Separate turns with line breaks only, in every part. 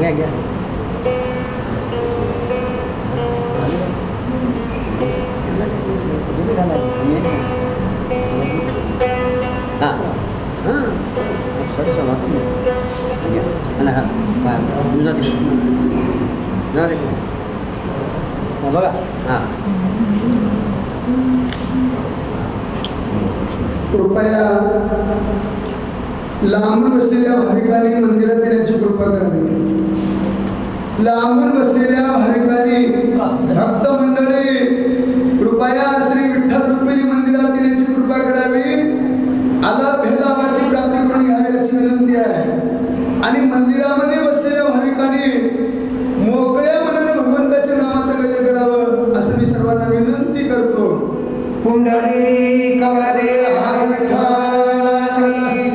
घ्या घ्या. हां हां बघा. हां
कृपया लांबून बसलेल्या भाविकांनी मंदिरात येण्याची कृपा करावी. लांबून बसलेल्या भाविकांनी भक्त मंडळी कृपया श्री विठ्ठल रुक्मिणी मंदिरात येण्याची कृपा करावी. लाभाची प्राप्ती करून घ्यावी अशी विनंती आहे. आणि मंदिरामध्ये बसलेल्या भाविकांनी मोकळ्या मनाने भगवंताच्या नामाचं गजर करावं असं मी सर्वांना विनंती करतो.
पुंडलिक वरदे हरी विठ्ठल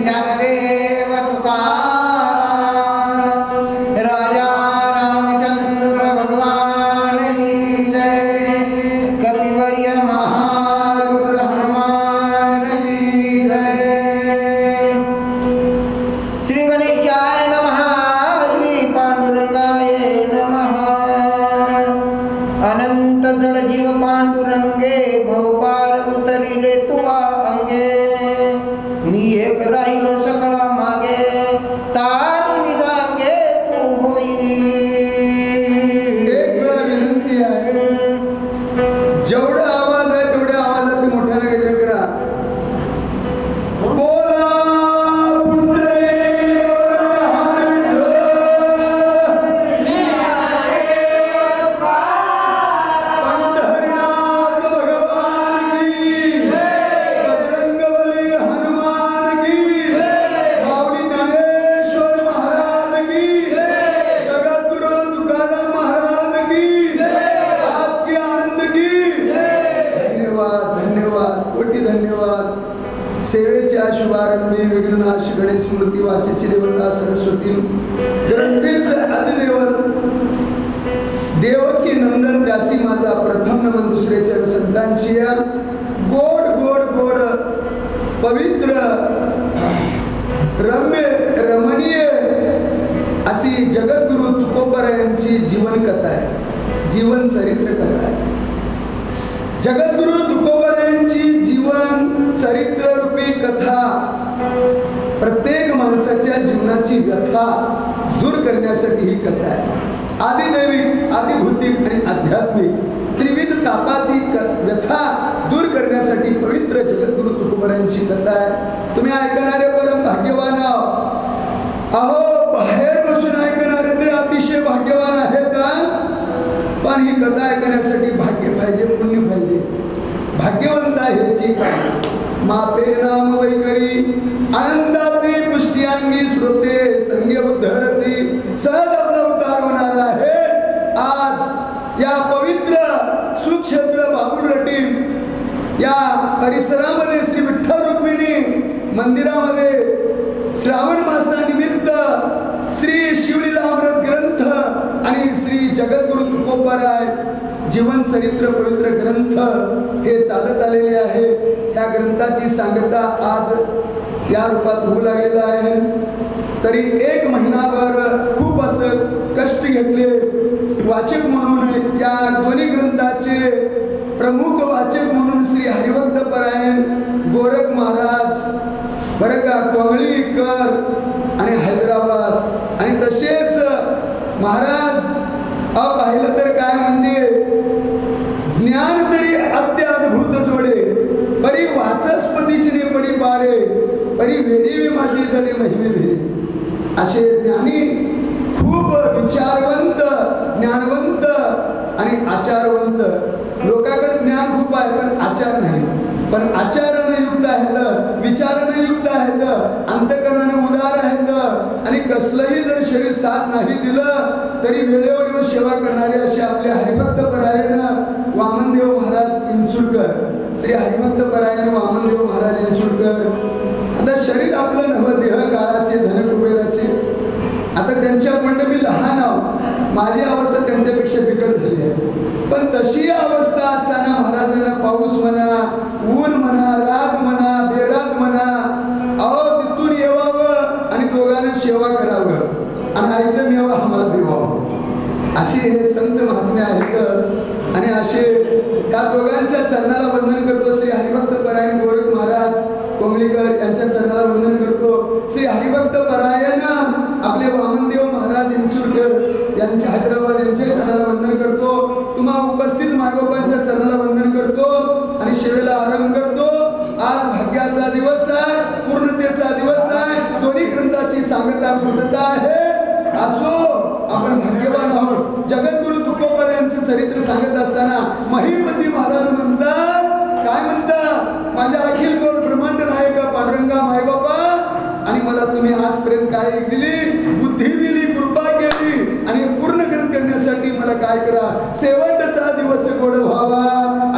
ज्ञानदेव तुकाराम राजा रामचंद्र भगवान की जय. कविवर्य महारुद्र हनुमान की जय. श्री गणेशाय नमः. श्री पांडुरंगाय नमः. अनंत जड जीव पांडुरंगे भवपार उतरिले तुवा अंगे. मी एक राहिलो सकळा मागे तारून जागे तू होई.
एक वेळा विनंती आहे, जेवढा आवाज आहे तेवढ्या आवाजात मोठ्याने गजर करा. बोला पुंडलिक पंढरीनाथ भगवान की, बजरंगबली हनुमान की, माऊली ज्ञानेश्वर महाराज की, जगद्गुरु तुकाराम महाराज की, आज की आनंद की. धन्यवाद धन्यवाद कोटी धन्यवाद. सेवेच्या शुभारंभी विघ्ननाश गणेश मूर्ती वाचेची देवता सरस्वती ग्रंथीचे अधिदेवत देवकी नंदन त्यासी माझा प्रथम नमन. दुसरे चरण संतांची गोड गोड गोड पवित्र रम्य रमणीय अशी जगद्गुरु तुकोबरायांची जीवन कथा आहे, जीवन चरित्र कथा आहे. जगद्गुरु तुकोबरायांची जीवन चरित्र रूपी कथा प्रत्येक माणसाच्या जीवनाची व्यथा दूर करण्यासाठी ही कथा आहे. आदिदैविक, आदिभौतिक आणि आध्यात्मिक त्रिविध तापाची व्यथा दूर करण्यासाठी पवित्र जगद्गुरु तुकोबरायांची कथा आहे. तुम्ही ऐकणारे परम भाग्यवान अहो, बाहेर बसून ऐकणारे तरी अतिशय भाग्यवान आहेत. पण ही कथा ऐकण्यासाठी भाग्य पाहिजे, पुण्य पाहिजे. भाग्यवंत ह्याची काय मापे नाम वैकरी आनंदाची पुष्टियांगी श्रोते संगेवधरती सहज आपला उद्धार होणार आहे. आज या पवित्र सुक्षेत्र बाबुलरटी या परिसरामध्ये श्री विठ्ठल रुक्मिणी मंदिरामध्ये श्रावण मासानिमित्त श्री शिवलीलामृत ग्रंथ आणि श्री जगद्गुरु तुकोबराय जीवन चरित्र पवित्र ग्रंथ हे चालत आलेले आहे. या ग्रंथाची सांगता आज या रूपात होऊ लागलेला आहे. तरी एक महिनाभर खूप असं कष्ट घेतले. वाचक म्हणून या दोन्ही ग्रंथाचे प्रमुख वाचक म्हणून श्री हरिभक्त परायण गोरख महाराज बरं का, कोंगळीकर आणि हैदराबाद. आणि तसेच महाराज पाहिलं तर काय म्हणजे ज्ञान तरी अत्यद्भुत जोडे परी वाचस्पतीची पडी पारे परी वेडीवी माझी तरी महिमे भेले. असे ज्ञानी खूप विचारवंत, ज्ञानवंत आणि आचारवंत. लोकांकडे ज्ञान खूप आहे पण आचार नाही. पण आचाराने युक्त आहेत, विचाराने युक्त आहेत, अंतकरणाने उदार आहेत. आणि कसलंही जर शरीर साथ नाही दिलं तरी वेळेवर येऊन सेवा करणारे असे आपले हरिभक्त परायण वामनदेव महाराज इंचुरकर, श्री हरिभक्त परायण वामनदेव महाराज इंचुरकर. आता शरीर आपलं नव देह काळाचे धन कुबेराचे. आता त्यांच्या पण मी लहान आहो, माझी अवस्था त्यांच्यापेक्षा बिकट झाली आहे. पण तशी अवस्था असताना महाराजांना पाऊस म्हणा, ऊन म्हणा, रात म्हणा, बेरात म्हणा, अहो तिथून येवावं आणि दोघांना सेवा करावं. आणि आयतं मेवा आम्हाला देवा. असे हे संत महात्मे आहेत. आणि असे या दोघांच्या चरणाला वंदन करतो. श्री हरिभक्त परायण गोरख महाराज कोंबलीकर यांच्या चरणाला वंदन करतो. श्री हरिभक्त परायण आपले वामनदेव महाराज इंचूरकर यांच्या हैदराबाद यांच्या चरणाला वंदन करतो. तुम्हा उपस्थित मायबापांच्या चरणाला वंदन करतो आणि सेवेला आरंभ करतो. आज भाग्याचा दिवस आहे, पूर्णतेचा दिवस आहे. दोन्ही ग्रंथाची सांगता पूर्णता आहे. असो आपण भाग्यवान आहोत. जगद्गुरु तुकोबर यांचं चरित्र सांगत असताना महिपती महाराज म्हणतात, काय म्हणतात, माझ्या अखिल कोण ब्रह्मांड नायका पांडुरंगा मायबापा, आणि मला तुम्ही आजपर्यंत काय दिली, बुद्धी दिली, कृपा केली, आणि पूर्ण करण्यासाठी मला काय करा, शेवटचा दिवस गोड व्हावा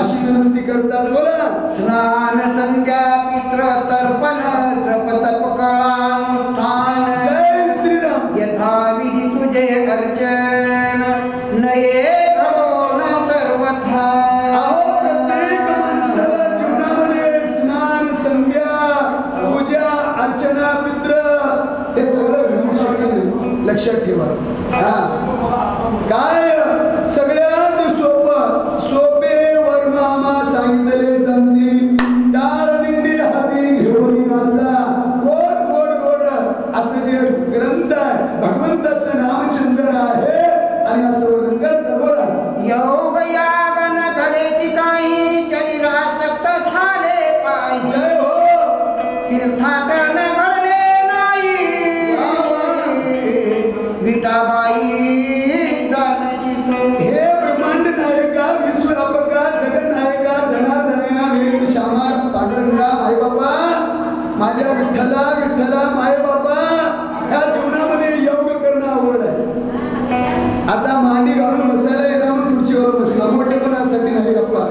अशी विनंती करतात. बोला.
स्नान संध्या पितृ तर्पण जप तप कळानुष्ठान
जय श्रीराम.
यथाविधी तुझे अर्चन नये घडो न सर्वथा.
प्रत्येक माणसाला जीवनामध्ये स्नान संध्या पूजा अर्चना पित्र हे सगळं घडणं शक्य नाही. लक्षात ठेवा. काय सगळ्यात सोपे वर्मामा सांगितले संधी टाळ दिंडी हाती घेऊन नाचा. गोड गोड गोड असं जे ग्रंथ आहे भगवंताचं नामचिंतन आहे. आणि असं वर्णन करतात. बोला.
योग यागन घडेची काही शरीरासक्त झाले पाहिजे.
जय हो.
तीर्थाटन घडले नाही विटाबाई जाण्याची तू.
हे ब्रह्मांड नायका विश्वव्यापका जगनायका जनार्दनया वेग श्यामा पांडुरंगा मायबापा, माझ्या विठ्ठला विठ्ठला मायबापा, या जीवनामध्ये योग करणं आवड आहे. आता मांडी घालून बसायला येणार म्हणून खुर्चीवर बसला, मोठेपणासाठी नाही अप्पा.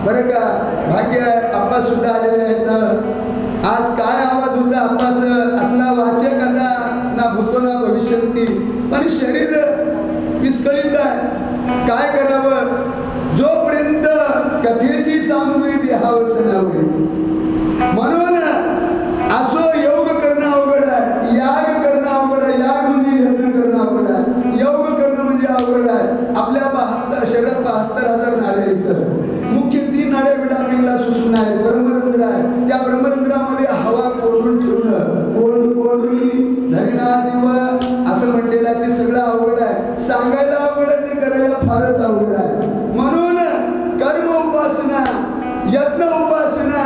बरं का, भाग्य आहे. अप्पा सुद्धा आलेले आहेत. आज काय आवाज होता अप्पाचं, असला वाचक आता ना भूतो ना भविष्यंती, पण शरीर विस्कळीत आहे. काय करावं, जोपर्यंत कथेची सामुग्री देहावंच नावे. म्हणून असो योग करणं अवघड आहे, याग करणं अवघड आहे. याग म्हणजे यज्ञ करणं अवघड आहे, योग करणं म्हणजे अवघड आहे. आपल्या शरीरात 72,000 नाड्या आहेत. मुख्य 3 नाड्या विडापिंगला सुसून आहेत. ब्रह्मरंध्र आहे, त्या ब्रह्मरंध्रामध्ये हवा कोंडून ठेवणं, कोंडून धरणा जीव असं म्हटलेलं आहे. ते सगळं अवघड आहे. सांगायला अवघड आहे तर करायला फारच अवघड आहे. म्हणून कर्म उपासना, यज्ञ उपासना,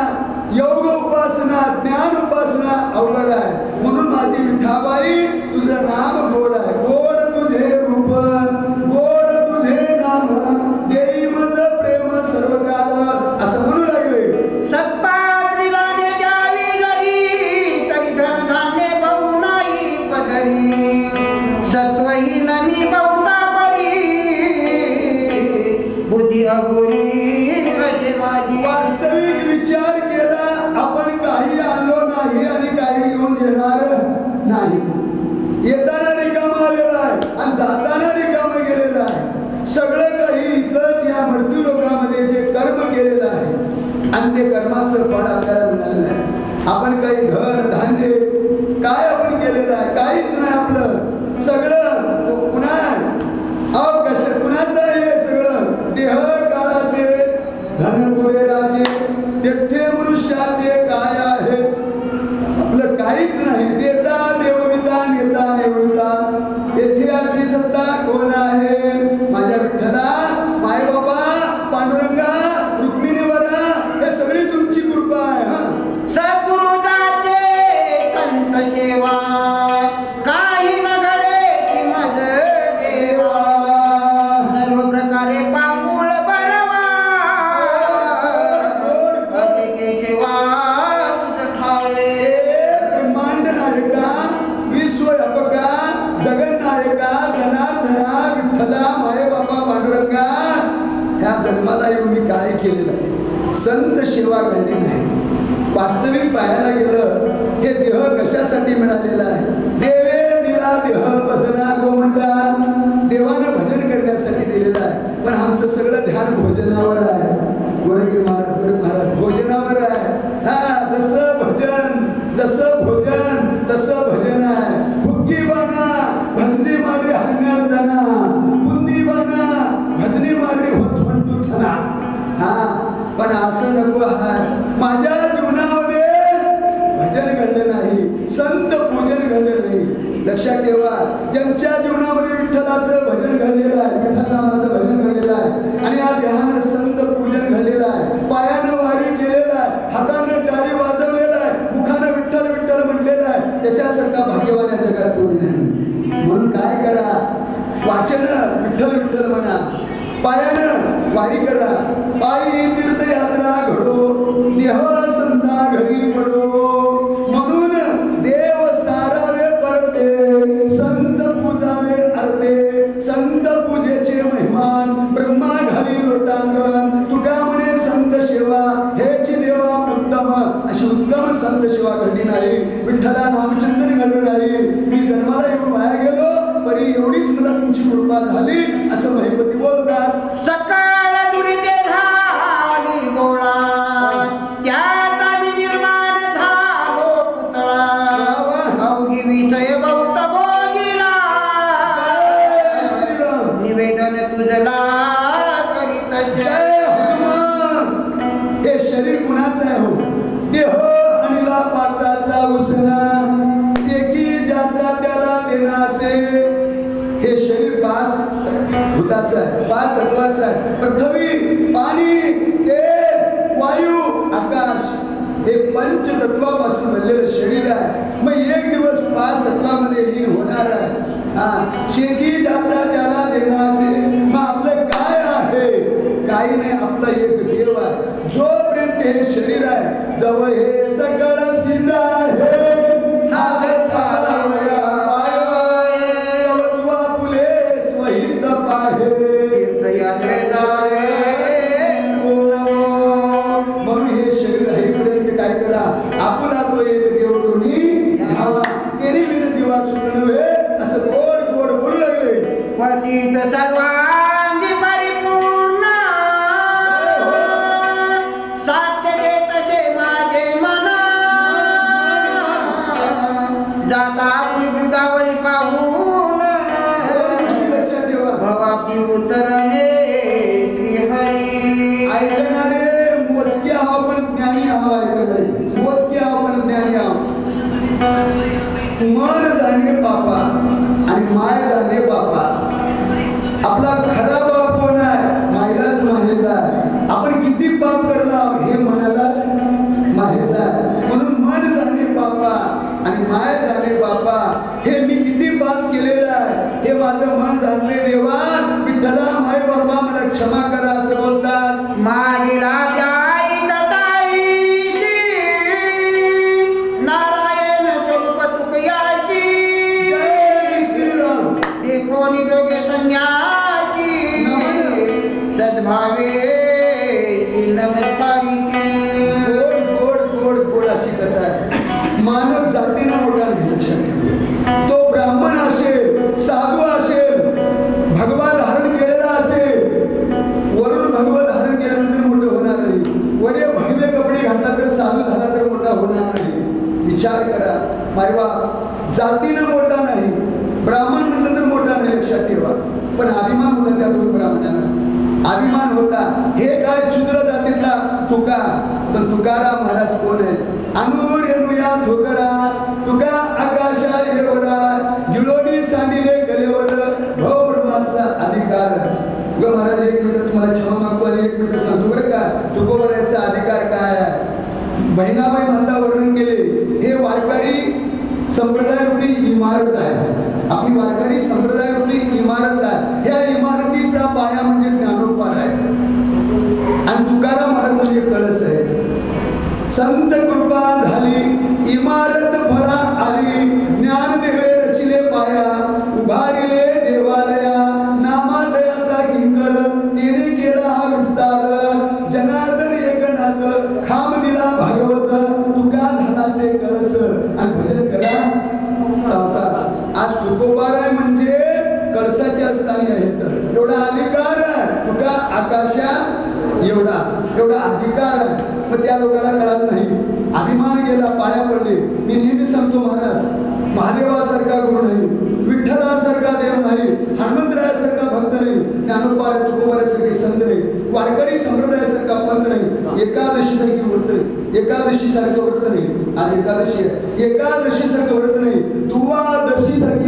योग उपासना, ज्ञान उपासना अवघड आहे. म्हणून माझी विठाबाई तुझं नाम गोड आहे. गोड तुझे रूप, गोड तुझे नाम, देई मज प्रेम सर्व काळ असं म्हणू लागले.
सत्पात्री गाणे द्यावी जरी तरी धनधान्य बहु नाही पदरी. सत्वहीन नि बहुता परी बुद्धी अगोरी असे माझी.
वास्तविक विचार केला आपण, काही आणलो नाही आणि काही घेऊन येणार नाही. येताना रिकामा आलेला आहे आणि जाताना रिकामा गेलेला आहे. सगळं काही इथंच या मृत्यू लोकांमध्ये जे कर्म केलेलं आहे आणि ते कर्माचं फळ आपल्याला मिळालेलं आहे. आपण काही धन धान्य काय आपण केलेलं आहे, काहीच नाही. आपलं सगळं पुन्हा कुणाचं आहे, सगळं देह काळाचे, धन कुबेराचे, तेथे मनुष्याचे काय आहे, आपलं काहीच नाही. देता देवविता नेता नेवविता, येथे आजी सत्ता कोण आहे, माझ्या विठ्ठला मायबाबा पांडुरंगा रुक्मिणीवरा, हे सगळी तुमची कृपा आहे.
सद्गुरुदाचे संत सेवा काही न घडे की मज देवा. सर्व प्रकारे पांगुळ बरवा अधिके सेवा तुझ ठावे.
ब्रह्मांड नायका विश्वव्यापका जगन्नायका जनार्दना विठ्ठला मायबाबा पांडुरंगा, ह्या जन्माला येऊन मी काय केलेलं आहे, संत सेवा घडली नाही. वास्तविक पाहायला गेलं हे देह कशासाठी मिळालेला आहे. देवे दिला देह भजना गोमटा, देवानं भजन करण्यासाठी दिलेलं आहे. पण आमचं सगळं ध्यान भोजनावर आहे. गोरखी महाराज भोजनावर आहे. जसं भोजन तसं भजन आहे. भुक्की बाण लक्षात ठेवा, ज्यांच्या जीवनामध्ये विठ्ठलाचं भजन घडलेलं आहे, विठ्ठल नामाचं भजन घडलेलं आहे आणि या ध्यान संत पूजन घडलेलं आहे, पायानं वारी केलेलं आहे, हातानं टाळी वाजवलेलं आहे, मुखानं विठ्ठल विठ्ठल म्हटलेलं आहे, त्याच्यासारखा भाग्यवान या जगात कोणी नाही. म्हणून काय करा, वाचन विठ्ठल विठ्ठल म्हणा, पायानं वारी करा, पायी तीर्थयात्रा घडो, देह संता घरी पडो, म्हणून देव सारावे परते, संत पूजावे अर्थे, संत पूजेचे महिमान ब्रह्मा घाली लोटांगण, तुका म्हणे संत सेवा हेची देवा उत्तम. अशी उत्तम संत सेवा घडली नाही, विठ्ठला नामचिंतन घडलं नाही. मी जन्माला येऊन वाया गेलो तरी एवढीच मला तुमची कृपा झाली असं महिपती बोलतात.
सकाळ दुरिते झाली गोळा, त्यात आम्ही निर्माण झालो पुतळा, अवघी विषय बहुत भोगिला, निवेदन तुझला करीत
हे शरीर कुणाचं आहे हो, देह आणला पाचाचा उसना, सेकी ज्याचा त्याला देनासे. हे शरीर पाच भूताचं आहे, पाच तत्वाचं आहे, पृथ्वी पाणी तेज वायू आकाश, हे पंचतत्वापासून बनलेलं शरीर आहे. मग एक दिवस पाच तत्वामध्ये लीन होणार आहे. शेकी ज्याचा त्याला देनासे. मग आपलं काय आहे, काही नाही, आपला एक देव आहे. जोपर्यंत हे शरीर आहे, जवळ हे सगळं सिद्ध आहे, म्हणून हे शरीर आहेपर्यंत काय करा, आपला तो एक देव करून घ्यावा, त्याने बिन जीवा सुख नव्हे असं गोड गोड बोलू लागले.
पतित सर्वांगी परिपूर्ण, साक्ष देत असे माझे मन, जाता आपली वृद्धावळी पाहून
लक्षात ठेवा,
भवाब्दी उतरणे श्रीहरी.
ऐकणारे मोजके हवा पण ज्ञानी हवा, ऐकणारे मोजके हवा पण ज्ञानी हवा. मन जाणे बापा आणि माय जाणे बापा. आपला खरा बाप कोण आहे, मायलाच माहित आहे. आपण किती पाप करला हे मनालाच माहित आहे. म्हणून मन जाणे बापा आणि माय जाणे बापा. हे मी किती पाप केलेलं आहे हे माझं मन जाणते देवा. विठ्ठला माय बापा मला क्षमा करा असं बोलतात.
माईला जाई कताईची, नारायण स्वरूप तुकयाची,
जय श्रीराम.
देखोनी दोघे संन्यासी, सद्भावे नमस्कारी की.
गोड गोड गोड गोड अशी कथा आहे. मानव जातीनं मोठा नाही, लक्षात ठेवा. तो ब्राह्मण असेल, साधू असेल, भगवा धारण केलेला असेल, वरून भगवत धारण केल्यानंतर मोठं होणार नाही. वरे भगवे कपडे घातला तर साधू झाला तर मोठा होणार नाही. विचार करा मायबाप, जातीनं मोठा नाही, ब्राह्मण म्हटलं तर मोठा नाही, लक्षात ठेवा. पण अभिमान होता त्या दोन ब्राह्मणाला, अभिमान होता. हे काय क्षुद्र जातीतला तुका, पण तुकाराम महाराज कोण आहेत? अनुर अनुया थोकरा, तुका आकाशा एवढा, गिळोनी सांडिले गलेवर, भौब्रह्माचा अधिकार. ग महाराज एक मिनिट तुम्हाला क्षमा मागतो आणि एक मिनिट सांगतो बरं का, तुकोबरायचा अधिकार काय आहे. बहिणाबाई माता वर्णन केले. हे वारकरी संप्रदाय रूपी इमारत आहे, आपली वारकरी संप्रदाय रूपी इमारत आहे. या इमारतीचा पाया म्हणजे ज्ञानोपार आहे आणि तुकाराम महाराज म्हणजे कळस आहे. संत कृपा झाली, इमारत फळा आली, ज्ञानदेवे रचिले पाया, उभारिले देवालया, नामादयाचा किंकर, तिने केला हा विस्तार, जनार्दन एकनाथ, खांब दिला भागवत, तुका झालासे कळस. आणि भजन करा सावकाश. आज तुकोबार आहे म्हणजे कळसाच्या स्थानी आहेत. एवढा अधिकार आहे, तुका आकाशा एवढा एवढा अधिकार आहे. पण त्या लोकांना कळत नाही. अभिमान गेला, पाया पडले. मी नेहमी सांगतो महाराज, महादेवासारखा गुरु नाही, विठ्ठलासारखा देव नाही, हनुमंतरायासारखा भक्त नाही, ज्ञानोबा तुकोबारासारखे संत नाही, वारकरी संप्रदायासारखा पंत नाही, एकादशीसारखी व्रत नाही, एकादशीसारखं व्रत नाही. आज एकादशी आहे, एकादशीसारखं व्रत नाही, दुवादशीसारखं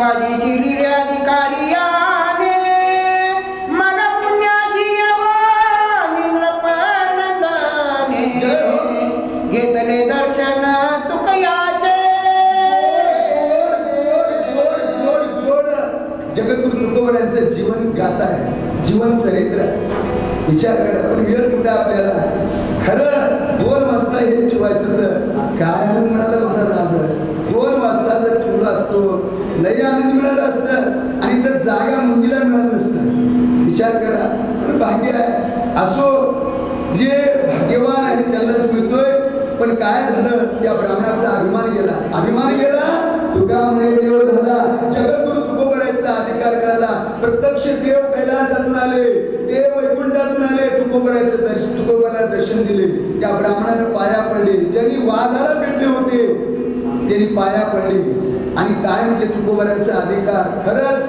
शिवाजी शिलिर्याधिकारियाने मन पुण्याची निंद्रपनंदने घेतले दर्शन तुकयाचे.
जगद्गुरु तुकोबरायांचं जीवन गाथा आहे, जीवन चरित्र आहे. विचार करा, पण वेळ कुठे आपल्याला. खरं 2 वाजता हे ठेवायचं तर काय आनंद मिळाला महाराज. आज 2 वाजता जर ठेवलं असतो लय आनंद मिळाला असतं आणि तर जागा मुंगीला मिळालं नसतं. विचार करा, तर भाग्य आहे. असो, जे भाग्यवान आहे त्यालाच मिळतोय. पण काय झालं, त्या ब्राह्मणाचा अभिमान गेला. अभिमान गेला, तुका म्हणे देव झाला. जगद्गुरु तुकोबरायांचा अधिकार कळाला. प्रत्यक्ष देव कैलासातून आले, देव वैकुंठातून आले. तुकोबराला दर्शन दिले. त्या ब्राह्मणाने पाया पडले. ज्यांनी वादाला पेटले होते त्यांनी पाया पडले आणि काय म्हटले, तुकोबरायांचा अधिकार. खरंच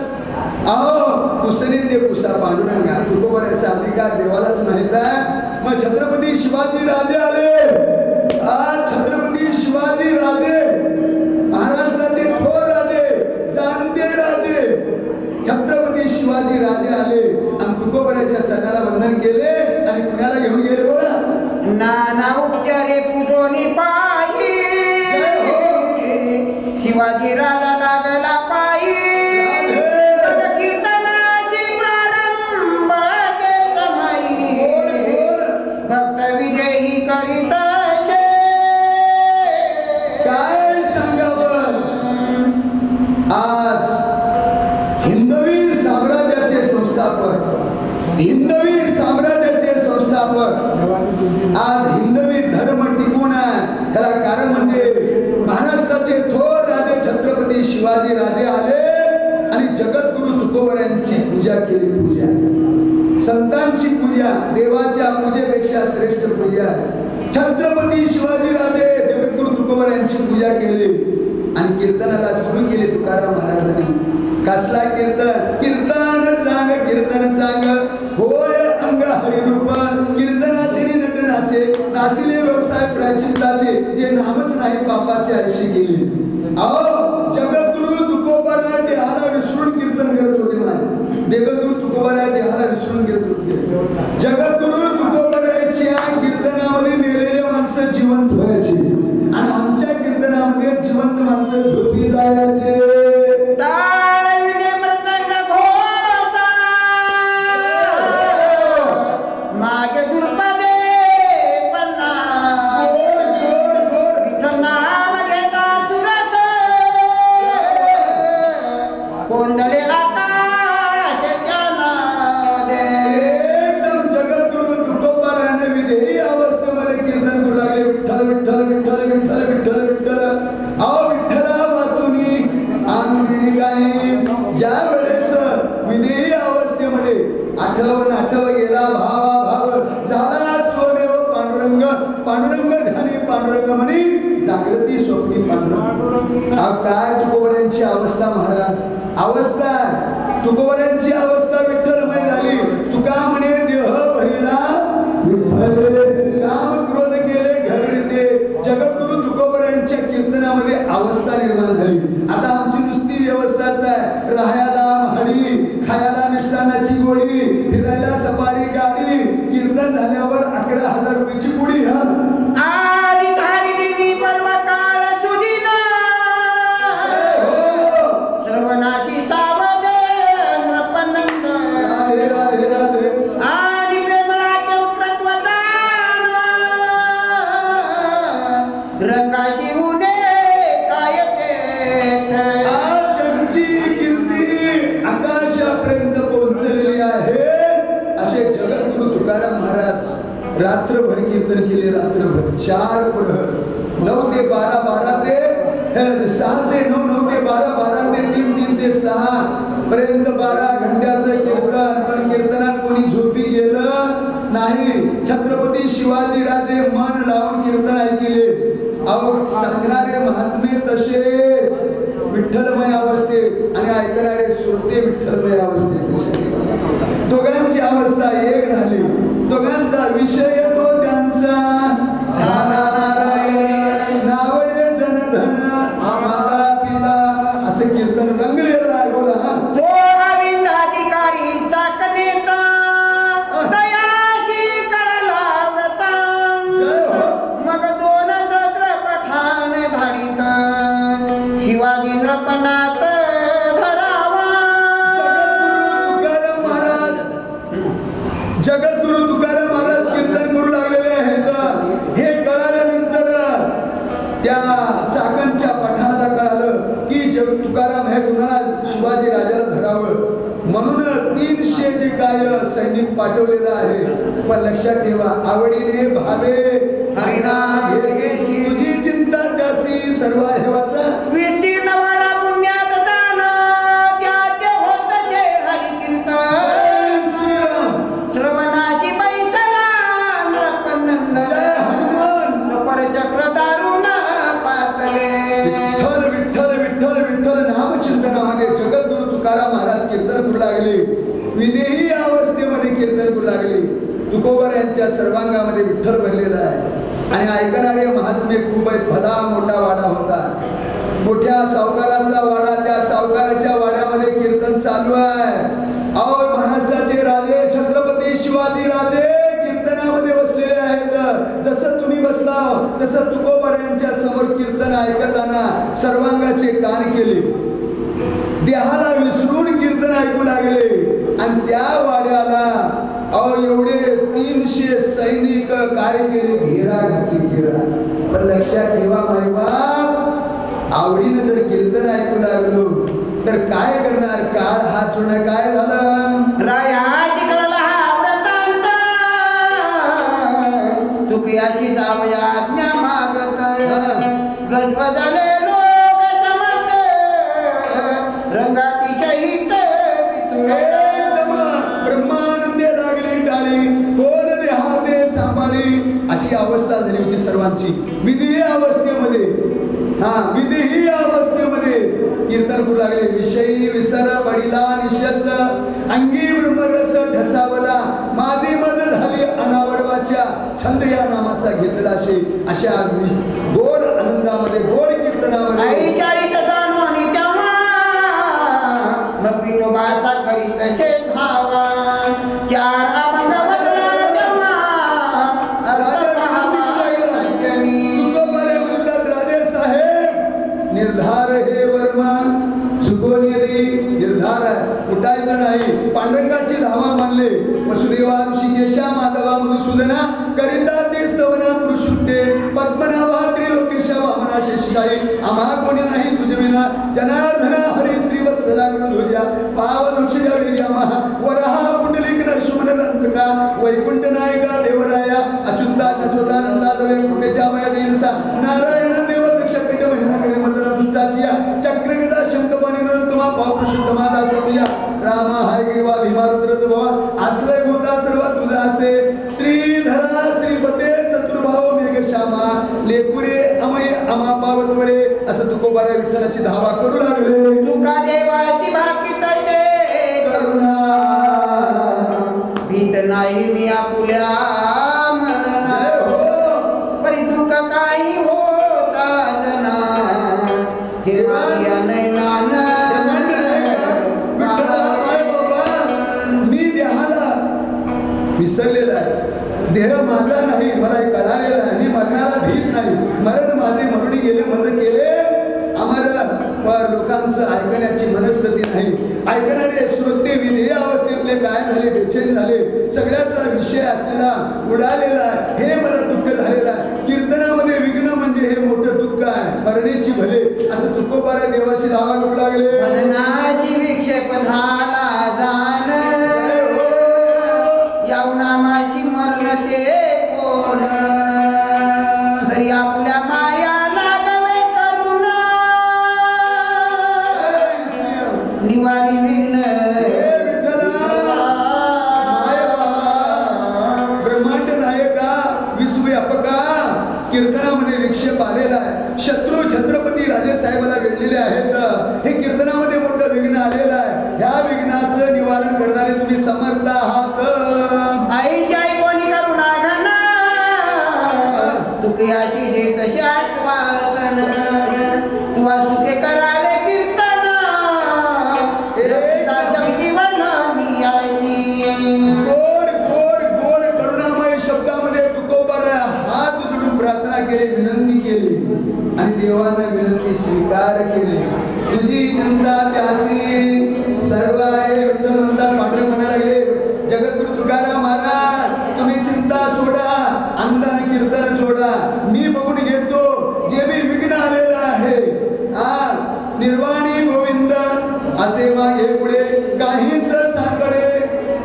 अहो, कुसने ते पुसा पांडुरंगा. तुकोबरायांचा अधिकार देवालाच माहित आहे. मग छत्रपती शिवाजी राजे आले. आज छत्रपती शिवाजी राजे, महाराष्ट्राचे थोर राजे, जाणते राजे, छत्रपती शिवाजी राजे आले आणि तुकोबराच्या चरणाला वंदन केले आणि पुण्याला घेऊन गेले. बोला,
नाना उपचारे पूजोनी पायी शिवाजी राजा लागला पायी. कीर्तनाची प्रारंभ ते समयी भक्त विजयी करीत
काय सांगावं. आज हिंदवी साम्राज्याचे संस्थापक, हिंदवी साम्राज्याचे संस्थापक, आज हिंदवी धर्म टिकून आहे. त्याला कारण म्हणजे महाराष्ट्राचे थोर राजे छत्रपती शिवाजी राजे आले आणि जगद्गुरु तुकोबरायांची पूजा केली. पूजा, संतांची पूजा देवाच्या पूजेपेक्षा श्रेष्ठ पूजा आहे. छत्रपती शिवाजी राजे जगद्गुरु तुकोबरायांची पूजा केली आणि कीर्तनाला सुरू केले तुकाराम महाराजांनी. कसला कीर्तन? कीर्तन चांग, कीर्तन चांग होय अंग हरिरूप. कीर्तनाचे नि नटनाचे नासिले व्यवसाय प्राचित्ताचे, जे नामच नाही पापाचे आयशी केली. अहो, जगद्गुरु तुकोबरा देहाला विसरून कीर्तन करत होते. जगद्गुरु तुकोबरा देहाला विसरून करत होते. जगद्गुरु तुकोबराच्या कीर्तनामध्ये मेलेले माणसं जिवंत व्हायचे आणि आमच्या कीर्तनामध्ये जिवंत माणसं झोपी जायचे.
मागे दुर्पदे पन्ना विठ्ठल नाम घेता सुरस कोंदले आकाश ज्ञानादे.
एकदम जगद्गुरु तुकोबरायाने विधेयी अवस्थेमध्ये कीर्तन करू लागले. विठ्ठल विठ्ठल विठ्ठल विठ्ठल विठ्ठल विठ्ठल. अहो, विठ्ठला वाचुनी आणून काय. ज्या वेळेस विधेयी अवस्थेमध्ये आठव गेला भावा भाव झाला स्वदेव पांडुरंग. पांडुरंग ध्यानी पांडुरंग म्हणी जागृती स्वप्नी पांडुरंग. काय तुकोबरायांची अवस्था महाराज. अवस्था तुकोबरायांची अवस्था विठ्ठलमय झाली. तुका म्हणे देह भरिला विठ्ठल, काम क्रोध केले घरते. जगद्गुरु तुकोबरायांच्या कीर्तनामध्ये अवस्था निर्माण झाली. आता आमची नुसती व्यवस्थाच आहे. राहायला महाडी, खायला मिष्टानाची गोडी, फिरायला सफारी गाडी. कीर्तन झाल्यावर 11,000 रुपयाची पुडी.
आदि हरिदिनी पर्वकाल सुदिना श्रवणाशी सावध नृपनंद.
राधे राधे राधे.
आदि प्रेमलाचे प्रत्वदान रंगाशी उडे काय ते.
आज ज्यांची कीर्ती आकाशापर्यंत पोहोचलेली आहे असे जगद्गुरु तुकाराम महाराज रात्रभर कीर्तन केले. रात्रभर 4 प्रहर, 9 ते 12, 12 ते 6 ते 9, 9 ते 12, 12 ते 3, 3 ते 6 पर्यंत 12 घंट्याचं कीर्तन. पण कीर्तनात कोणी झोपी गेलं नाही. छत्रपती शिवाजी राजे मन लावून कीर्तन ऐकले. अहो, सांगणारे महात्मे तसेच विठ्ठलमय अवस्थेत आणि ऐकणारे श्रोते विठ्ठलमय अवस्थेत. दोघांची अवस्था एक झाली. दोघांचा विषय तो त्यांचा नारायण नावडे जनधन माता पिता असं कीर्तन रंगलेलं
शिवाजी नृपनाथ धरावा.
जगद्गुरु तुकाराम महाराज कीर्तन करू लागलेले आहेत. हे कळाल्यानंतर त्या चाकणच्या पठाणाला कळालं की तुकाराम हे कुणाला शिवाजी राजाला धरावं म्हणून 300 जे काय सैनिक पाठवलेलं आहे. पण लक्षात ठेवा, आवडीने भावे
हरिनाम
तुझी चिंता त्यासी सर्व हेवाचा
विस्तीर्ण वाडा पुण्यात दान त्याचे होतसे हरिकीर्तन.
श्रीराम
श्रवणाशी बैसला नृपनंद
जय हनुमान.
परचक्र दारुण पातले.
विठ्ठल विठ्ठल विठ्ठल विठ्ठल नामचिंतनामध्ये जगद्गुरु तुकाराम महाराज कीर्तन करू लागले. विदेही अवस्थेमध्ये कीर्तन करू लागले. तुकोबर यांच्या सर्वांगामध्ये विठ्ठल भरलेला आहे आणि ऐकणारे महात्मे खूप आहेत. भला मोठा वाडा होता, मोठ्या सावकाराचा वाडा. त्या सावकाराच्या वाड्यामध्ये कीर्तन चालू आहे. अहो, महाराष्ट्राचे राजे छत्रपती शिवाजी राजे कीर्तनामध्ये बसलेले आहेत. जसं तुम्ही बसला तसं तुकोबर यांच्या समोर कीर्तन ऐकताना सर्वांगाचे कान केले, देहाला विसरून कीर्तन ऐकू लागले. आणि त्या वाड्याला अहो एवढे 300 सैनिक काय केले, घेरा घातली, घेरा. पण लक्षात ठेवा मायबाप, आवडीनं जर कीर्तन ऐकू लागलो तर काय करणार, काळ हात होणं. काय झालं,
राया चिकळला हा व्रतांत तुकयाची जावया आज्ञा मागत. गजबजले लोक समत रंगाती शहीद
ब्रह्मानंदे लागली टाळी, कोण देहाते सांभाळी. अशी अवस्था झाली होती सर्वांची. विदेही अवस्थेमध्ये विदेही अवस्थेमध्ये कीर्तन करू लागले. विषयी विसर पडिला निशस, अंगी ब्रह्मरस ठसावला, माझी मज झाली अनावरवाच्या, छंद या नामाचा घेतला अशा गोड आनंदामध्ये गोड कीर्तनामध्ये
मग विठोबाचा करीत असे धावा. चार अभंग बदला तेव्हा
राजे साहेब निर्धार हे वर्मा चुकून निर्धार उठायचं नाही. पांडुरंगाची धावा मानले. वसुदेवा ऋषिकेशा माधवा मधुसूदना करिता ते स्तवना पुरुषुक्ते पद्मनाभा त्रिलोकेशा वामना शेषशाही आम्हा कोणी नाही तुझे विना. जनार्दना हरी श्रीवत्सला ध्वजा पावनक्षजा वीर्यामा वरहा पुंडलिक नरसिंह रंतका वैकुंठ नायका देवराया अच्युता शाश्वतानंदा दवे कृपेच्या वया देनसा नारायण देव दक्ष कट महिना करी मर्दना दुष्टाचिया चक्रगदा शंखपाणी नरोत्तमा पावपुरुषोत्तमा दासप्रिया रामा हरिग्रीवा भीमा रुद्रध्ववा आश्रय भूता सर्व तुझा असे. श्रीधरा श्रीपते चतुर्भाव मेघश्यामा लेकुरे अमय अमा पावतवरे असं तुकोबारा विठ्ठलाची धावा करू लागले.
तुका देवाची भाकी तसे करुणा भीत नाही मी आपुल्या मरणा. परी दुःख काही होता जना हे माझ्या नैनान.
मी देहाला विसरलेला आहे, देह माझा नाही, मला कळालेला आहे. मी मरणाला भीत नाही, मरण माझे मरुणी गेले मज केले अमर. लोकांचं ऐकण्याची मनस्थिती नाही. ऐकणारे श्रोते विधेय अवस्थेतले काय झाले, बेचैन झाले. सगळ्याचा विषय असलेला उडालेला आहे. हे मला दुःख झालेलं आहे. कीर्तनामध्ये विघ्न म्हणजे हे मोठं दुःख आहे, मरणेची भले असं तुकोबारा देवाशी धावा करू लागले.
मरणाची विक्षेप झाला जाण यावनामाची मरण ते कोण. तरी आपल्या माया लागवे करुणा निवारी विघ्न.
ब्रह्मांड नायका विश्वव्यापका कीर्तनामध्ये विक्षेप आलेला आहे. शत्रू छत्रपती राजे साहेबाला वेढलेले आहेत. हे कीर्तनामध्ये मोठं विघ्न आलेलं आहे. ह्या विघ्नाचं निवारण करणारे तुम्ही समर्थ आहात.
आईच्या कोणी करुणा घना तुकयाची देत शाश्वासन. तुवा सुखे करावे कीर्तन जीवन मियाची.
गोड गोड गोड करुणामय शब्दामध्ये तुकोबारा हात जोडून प्रार्थना केली, विनंती केली आणि देवानं विनंती स्वीकार केली. तुझी चिंता त्यासी सर्व आहे. विठ्ठल म्हणतात, पांडुरंग म्हणायला लागले, जगद्गुरु तुकाराम महाराज तुम्ही चिंता सोडा, आनंदाने कीर्तन जोडा, मी बघून घेतो जे मी विघ्न आलेलं आहे. निर्वाणी गोविंद असे मागे पुढे काहीच सांगडे,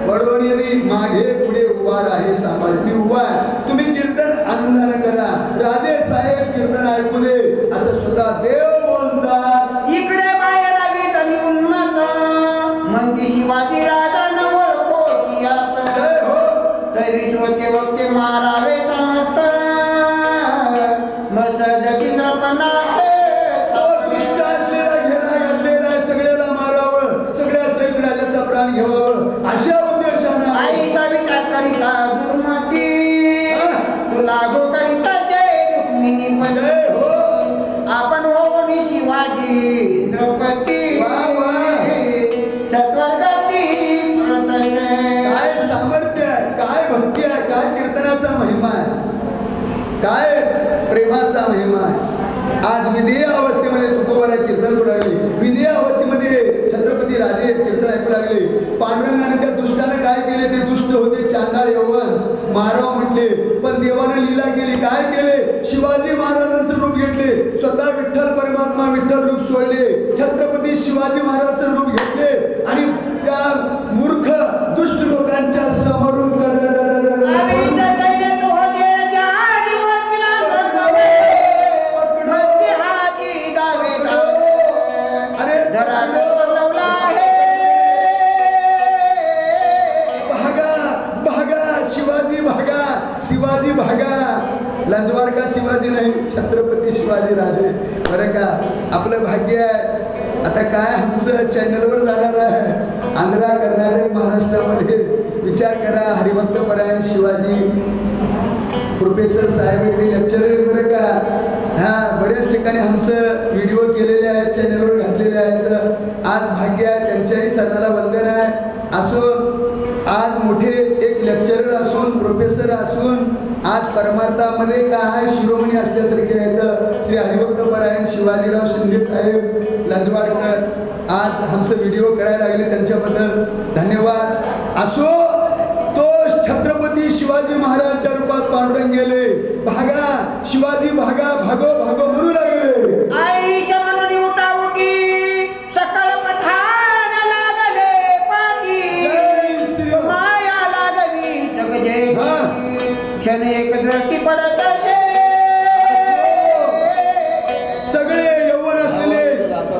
वडवणी मागे पुढे उभा आहे सांभाळ. मी उभा आहे, तुम्ही कीर्तन आनंदाने करा. राजे साहेब कीर्तन ऐकू दे असं स्वतः देव बोलतात.
इकडे बाहेर आली तरी उन्मत म्हणजे शिवाजी राजा नवल कोकियात. तरी श्रोते वक्ते मारावे समस्त मसद किंद्रपणाचे.
दुष्ट असलेला घेरा घातलेला सगळ्याला मारावं, सगळ्या सहित राजाचा प्राण घ्यावावं अशा उद्देशानं
आईचा विचार करिता दुर्मती तुला गो करिता जय रुक्मिणी पती. आपण हो नि शिवाजी द्रौपदी सत्वर्गती.
काय सामर्थ्य आहे, काय भक्ती आहे, काय कीर्तनाचा महिमा आहे, काय प्रेमाचा महिमा आहे. आज विधेय अवस्थेमध्ये तुकोबाला कीर्तन करू लागले, विधेय अवस्थेमध्ये छत्रपती राजे कीर्तन ऐकू लागले. पांडुरंगाने त्या दुष्टाने काय केले, ते दुष्ट होते चांडाळ यौवन, माराव म्हटले, पण देवाने लीला केली. काय केले, शिवाजी महाराजांचं रूप घेतले, स्वतः विठ्ठल परमात्मा विठ्ठल रूप सोडले, छत्रपती शिवाजी महाराजांचं रूप घेतले आणि त्या मूर्ख दुष्ट लोकांच्या समोरून शिवाजी भागा. लंजवाड का शिवाजी नाही, छत्रपती शिवाजी राजे. बरं का, आपलं भाग्य आहे. आता काय आमचं चॅनलवर जाणार आहे, आंध्रा कर्नाटक महाराष्ट्रामध्ये. विचार करा, हरिभक्त परायण शिवाजी प्रोफेसर साहेब ते लेक्चरर. बरं का, बऱ्याच ठिकाणी आमचं व्हिडिओ केलेले आहेत, चॅनलवर घातलेले आहेत. आज भाग्य आहे, त्यांच्याही चरणाला वंदन आहे. असो, आज मोठे एक लेक्चरर असून, प्रोफेसर असून, आज परमार्थामध्ये काय शिरोमणी असल्यासारखे आहेत श्री हरिभक्त परायण शिवाजीराव शिंदे साहेब लंजवाडकर. आज आमचं व्हिडिओ करायला लागले, त्यांच्याबद्दल धन्यवाद. असो, तो छत्रपती शिवाजी महाराजांच्या रूपात पांडुरंग गेले. भागा शिवाजी भागा, भागो भागो म्हणू लागले.
आईच्या मनाने उठा उठी सकळ पठाण लागले पाठी. जय श्री माया लागवी जग जय. क्षण एक दृष्टी पडत असे
सगळे यौवन असलेले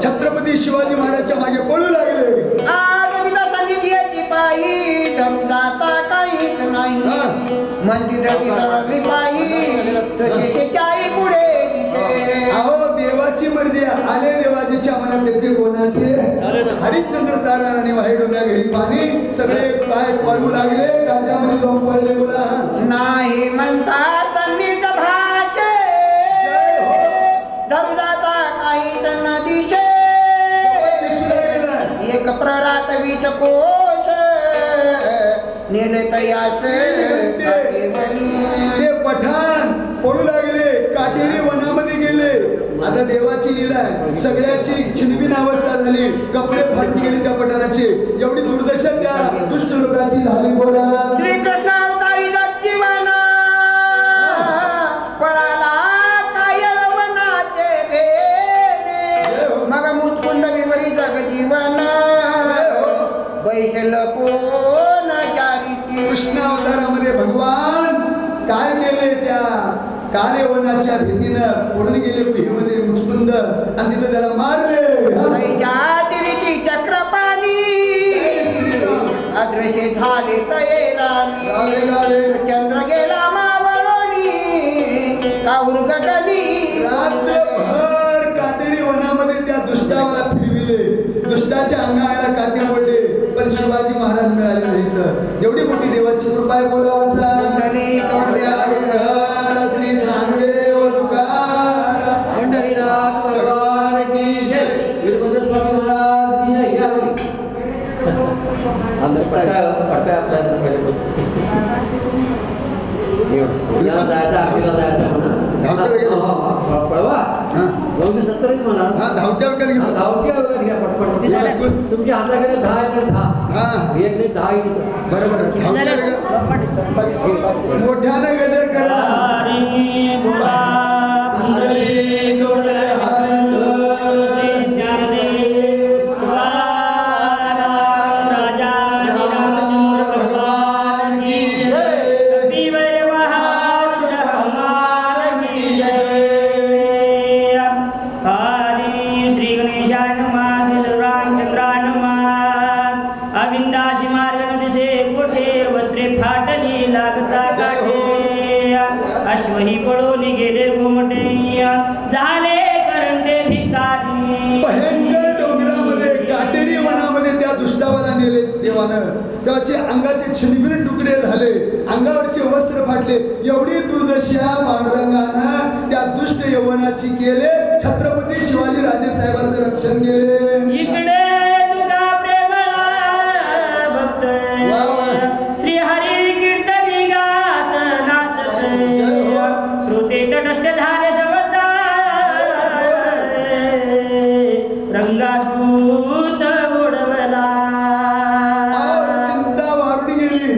छत्रपती शिवाजी महाराजच्या मागे पळू लागले.
आगमिता सांगितली पायी धरू जाता काहीच नाही. म्हणती दृष्टी तरली पायी तसे चाई पुढे दिसे.
अहो, देवाची मर्जी आले, देवाजीच्या मनात येते कोणाचे. हरिश्चंद्र तारा आणि वाही डोंगऱ्या घरी पाणी, सगळे पाय पळू लागले, काट्यामध्ये जाऊन पडले. बोला
नाही म्हणता संगीत भाषे धरू जाता काहीच न दिशे. एक प्ररात विष कोश नेले तयासे.
ते पठाण पळू लागले, काटेरी वनामध्ये गेले. आता देवाची लीला आहे, सगळ्याची छिनबिन अवस्था झाली, कपडे फाटून गेले त्या पठाणाचे. एवढी दुर्दशा त्या दुष्ट लोकांची झाली. बोला
श्रीकृष्ण अवतारी जीवना पळाला काय वनाचे भेने. मग मुचकुंड विवरी जग जीवन बैसल पोन जारीती.
कृष्ण अवतारामध्ये भगवान काय केले, त्या काले वनाच्या भीतीनं पडून गेले गुहेमध्ये मुचकुंद आणि तिथं त्याला मारले.
जातिरीची चक्रपाणी अदृश्य झाले तयरानी. चंद्र गेला मावळणी काऊर गगनी.
रात्रभर काटेरी वनामध्ये त्या दुष्टावाला फिरविले, दुष्टाच्या अंगाला काटे मोडले, पण शिवाजी महाराज मिळाले नाहीत. एवढी मोठी देवाची कृपा आहे. बोलावाचा श्री ज्ञानदेव तुकाराम
पंढरीनाथ भगवान की जय. वीरभद्र स्वामी महाराज की जय. असं पटकाय आपल्याला पहिले जायचं, आपल्याला जायचं म्हणा.
धावत्या वगैरे
पळवा
हा
270 म्हणा
हा धावत्या वगैरे घेतो
धावत्या वगैरे घ्या पटपट तुमच्या हाताकडे 10 आहे 10
हा
एक नाही 10 आहे
बरोबर धावत्या वगैरे मोठ्याने गजर करा
अश्वही पळून गेले घुमटे झाले करंटे भिकारी
भयंकर डोंगरामध्ये काटेरी वनामध्ये त्या दुष्टावाला नेले देवानं त्याचे अंगाचे छिनबिन तुकडे झाले अंगावरचे वस्त्र फाटले एवढी दुर्दशा पांडुरंगानं त्या दुष्ट यवनाची केले छत्रपती शिवाजी राजे साहेबांचं रक्षण केले
इकडे तुका प्रेमळा भक्त श्री हरी कीर्तनी गात नाचत श्रोते तटस्थ झाले समजदार रंगाभूत उडवला
चिंता वारून गेली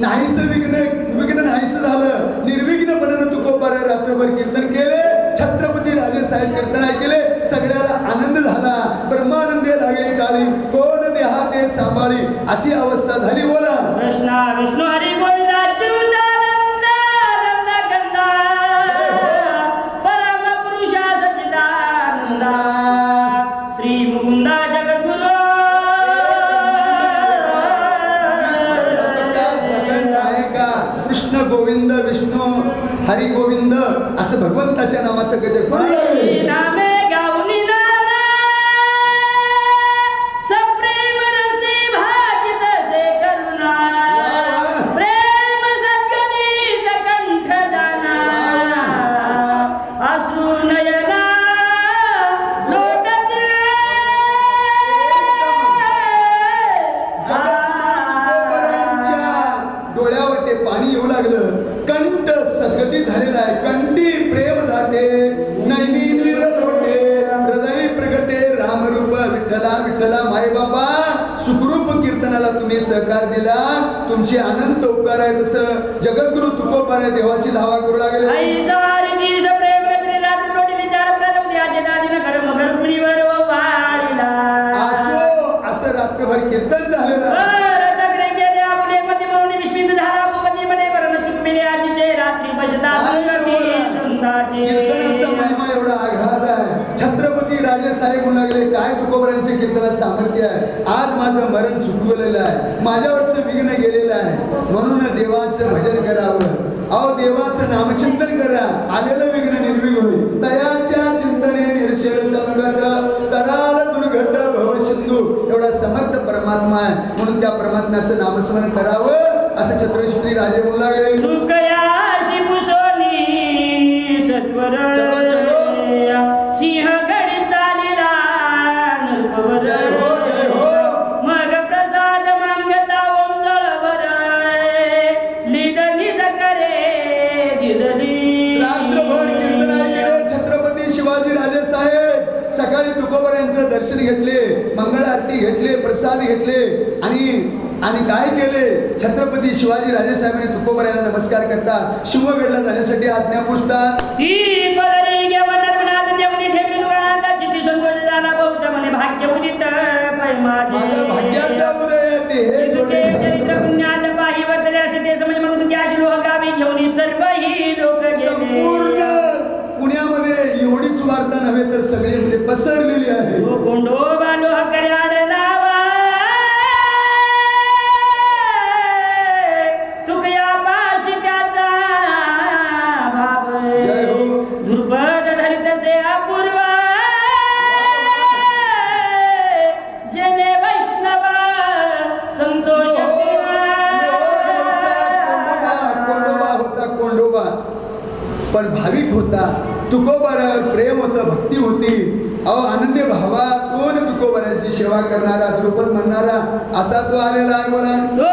नाहीस विघ्न नाहीस झालं निर्विघ्नपणानं तुकोबारा रात्रभर कीर्तन केले छत्रपती राजे साहेब कीर्तन ऐकले सगळ्याला आनंद झाला ब्रह्मानंदे लागली काळी कोण देहा ते सांभाळी अशी अवस्था झाली बोला
कृष्णा विष्णू हरी गोविंदा अच्युतानंद आनंद गंधा परम पुरुषा सच्चिदानंदा श्री मुकुंदा जगद्गुरु
जगत आहे का कृष्ण गोविंद विष्णू हरी गोविंद असं भगवंताच्या नामाचं गजर करू लागले
नामे गाऊनी नाना सप्रेम रसी भागित से करुणा प्रेम सद्गदित कंठ जाना अश्रु नयना लोटत
तुकोबारांच्या डोळ्यावर ते पाणी येऊ लागलं कंठ सद्गती झालेला आहे कंठी प्रेम दाटे नैनी नीर लोटे हृदय प्रगटे रामरूप विठ्ठला विठ्ठला माय बाबा सुखरूप कीर्तनाला तुम्ही सहकार दिला तुमचे अनंत उपकार आहे तसं जगद्गुरु तुकोबारा देवाची धावा करू लागले
ऐसारी दिस प्रेम गजरे रात्र लोटीली चार प्रहर उद्याचे दादिन कर्म कर्मणीवर वाढीला
असो असं रात्रभर कीर्तन झालेलं आहे.
चक्रे गेले आपुले पती मौनी विस्मित झाला भूपती मने वरण चुकमिले आजीचे रात्री पशता संगती सुंदाचे
कीर्तनाचा महिमा एवढा आघात आहे छत्रपती राजे साहेब म्हणू लागले काय तुकोबारांचे कीर्तनात सामर्थ्य आहे आज माझं मरण चुकवलेलं आहे माझ्यावरचं विघ्न गेलेलं आहे म्हणून देवाचं भजन करावं अहो देवाचं नामचिंतन करा आलेलं विघ्न निर्विघ्न होईल तयाच्या चिंतने निर्शेळ संकट तराल दुर्घट भव सिंधू एवढा समर्थ परमात्मा आहे म्हणून त्या परमात्म्याचं नामस्मरण करावं असं छत्रपती राजे म्हणू लागले
तुकयाशी पुसोनी सत्वर
चलो, चलो.
सिंहगड चालिला नृपवध
जय हो, जय हो.
मग प्रसाद मागता ओंजळवर लिद निज करे दिदली
रात्रभर कीर्तन ऐकले छत्रपती शिवाजी राजे साहेब सकाळी तुकोबारांचं दर्शन घेतले मंगळ आरती घेतले प्रसाद घेतले आणि काय केले छत्रपती शिवाजी राजे साहेबांनी तुकोबारांना नमस्कार करता शिवगडला जाण्यासाठी आज्ञा पुजतात
ती पदरी घेऊन नर्मनाथ देवनी ठेवली दुरानात चित्ती संतोष झाला बहुत म्हणे भाग्य उदित पै
माझं भाग्याचा उदय ते हे जोडे
चरित्र पुण्यात पाही वर्तले असे ते समज मग तू कॅश लोह गावी घेऊन सर्व ही लोक
संपूर्ण पुण्यामध्ये एवढीच वार्ता नव्हे तर सगळीमध्ये पसरलेली आहे
कोंडोबा लोह कल्याण नावा तुकया पाशी त्याचा भाव
जय हो.
दुर्पद धरित से अपूर्व जेने वैष्णव संतोष
कोंडोबा होता कोंडोबा पण भाविक होता तुकोबारावर प्रेम होतं भक्ती होती अहो अनन्य भावातून तुकोबारांची सेवा करणारा द्रुपद म्हणणारा असा तो आलेला आहे बोला
तो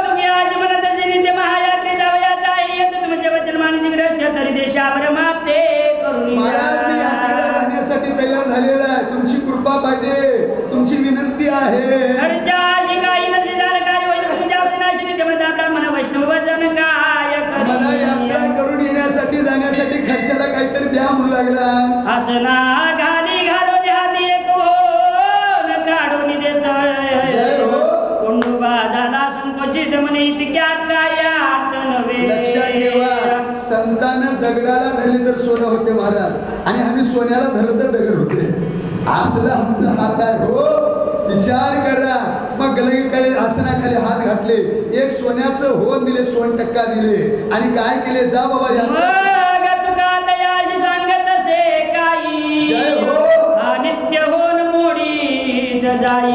तुम्ही आज म्हणत असे नित्य महायात्री जावयाचा येत तुमचे वचन मानित ग्रस्त तरी देशावर मापते
तयार झालेला आहे. तुमची कृपा पाहिजे, तुमची विनंती आहे.
घरच्या शिकाई नसे जानकारी होईल तुमच्या वचनाशी नित्यमता ब्राह्मण वैष्णव वजन काय
मला यात्रा करून येण्यासाठी जाण्यासाठी खर्चाला काहीतरी द्या म्हणू लागला.
हसना घाली घालून हाती एक होन काढून देत कोंडोबा झाला संकोचित म्हणे इतक्यात काय अर्थ नव्हे.
लक्षात ठेवा, संतानं दगडाला धरले तर सोनं होते महाराज, आणि आम्ही सोन्याला धरलं तर दगड होते. असलं आमचं हात आहे हो. विचार करा. मग गलगीकडे आसनाखाली हात घातले, एक सोन्याचं होन दिले, 1% दिले, आणि काय केले, जा बाबा यात्रा.
मग तुका दयाशी सांगत असे काही
जय हो.
हा नित्य होन मोडीत जाई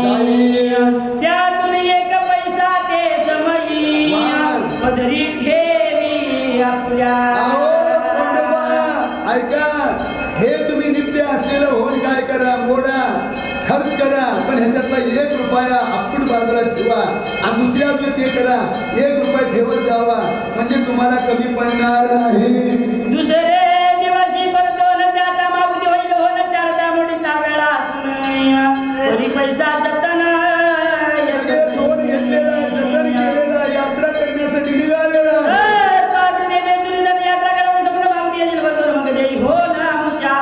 त्यातून एक पैसा ते समयी पदरी ठेवी आपल्या.
अहो, कोंडोबा, ऐका, हे तुम्ही नित्य असलेलं होन काय करा, मोडा, खर्च करा, पण ह्याच्यातला 1 रुपया आपण बाजूला ठेवा, आणि दुसऱ्या ते करा, 1 रुपया ठेवत जावा, म्हणजे तुम्हाला कमी पडणार नाही.
दुसरे दिवशी परतोन त्याचा मागुती होईल होन 4 मोडीत वेळातून तरी पैसा जतन
लगेच होन घेतलेला आहे, जतन केलेला आहे, यात्रा करण्यासाठी निघालेला आहे.
यात्रा करून संपूर्ण मागुती येईल बरोबर मग देई हो ना आमच्या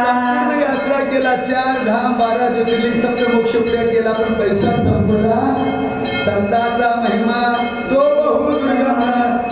संपूर्ण यात्रा केला, 4 धाम 12 ज्योतिर्लिंग सप्त मोक्ष पुऱ्या केला, पण पैसा संपला. संताचा महिमा तो बहु दुर्गम,